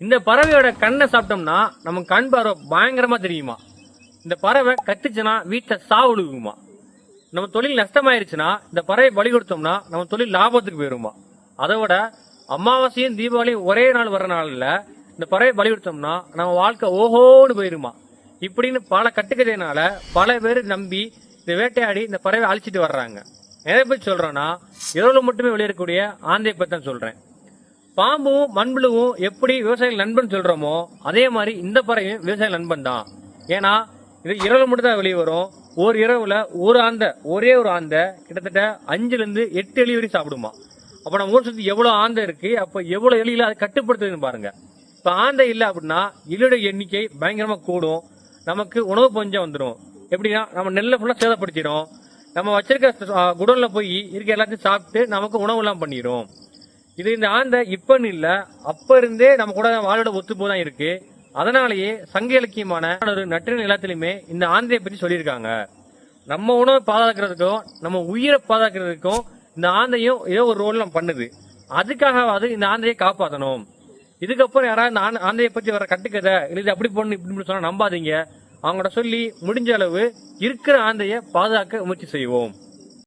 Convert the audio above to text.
இந்த பறவையோட கண்ணை சாப்பிட்டோம்னா நம்ம கண் பார்வை பயங்கரமா தெரியுமா. இந்த பறவை கத்துச்சுன்னா வீட்டை சாவுடுக்குமா. நம்ம தொழில் நஷ்டமாயிருச்சுன்னா இந்த பறவை பலி கொடுத்தோம்னா நம்ம தொழில் லாபத்துக்கு போயிருமா. அதை விட அமாவாசையும் தீபாவளியும் ஒரே நாள் வர்ற நாள்ல இந்த பறவை பலி கொடுத்தோம்னா நம்ம வாழ்க்கை ஓஹோன்னு போயிருமா. இப்படின்னு பல கட்டுக்கதையினால பல பேர் நம்பி இந்த வேட்டையாடி இந்த பறவை அழிச்சிட்டு வர்றாங்க. எதை பத்தி சொல்றேன்னா, இரவுல மட்டுமே வெளியேறக்கூடிய ஆந்தையை பத்தி தான் சொல்றேன். பாம்பும் மண்புழுவும் எப்படி விவசாயிகள் நண்பன் சொல்றோமோ அதே மாதிரி இந்த பறவையும் விவசாய நண்பன் தான். ஏன்னா இது இரவுல மட்டும் தான் வெளியே வரும். ஒரு இரவுல ஒரே ஒரு ஆந்தை கிட்டத்தட்ட 5 to 8 எலி வரைக்கும் சாப்பிடுமா. அப்ப நம்ம ஊர் சுத்தி எவ்வளவு ஆந்தை இருக்கு, அப்ப எவ்வளவு எலியில அதை கட்டுப்படுத்துதுன்னு பாருங்க. இப்ப ஆந்தை இல்லை அப்படின்னா எலியோட எண்ணிக்கை பயங்கரமா கூடும். நமக்கு உணவு பஞ்சம் வந்துடும். எப்படின்னா நம்ம நெல்லை ஃபுல்லா சேதப்படுத்திடும். நம்ம வச்சிருக்க குடோன்ல போய் இருக்க எல்லாத்தையும் சாப்பிட்டு நமக்கு உணவு எல்லாம் பண்ணிடும். இது இந்த ஆந்தை இப்பன்னு இல்ல, அப்ப இருந்தே நம்ம கூட வாழோட ஒத்துப்போதான் இருக்கு. அதனாலேயே சங்க இலக்கியமான ஒரு நற்றின எல்லாத்திலுமே இந்த ஆந்தையை பத்தி சொல்லியிருக்காங்க. நம்ம உணவை பாதுகாக்கிறதுக்கும் நம்ம உயிரை பாதுகாக்கிறதுக்கும் இந்த ஆந்தையும் ஏதோ ஒரு ரோல் நம்ம பண்ணுது. அதுக்காகவாது இந்த ஆந்தையை காப்பாற்றணும். இதுக்கப்புறம் யாராவது ஆந்தையை பத்தி வர கட்டுக்கதை இது அப்படி பொண்ணு இப்படி சொன்னா நம்பாதீங்க. அவங்கள்ட்ட சொல்லி முடிஞ்ச அளவு இருக்கிற ஆந்தையை பாதுகாக்க முயற்சி செய்வோம்.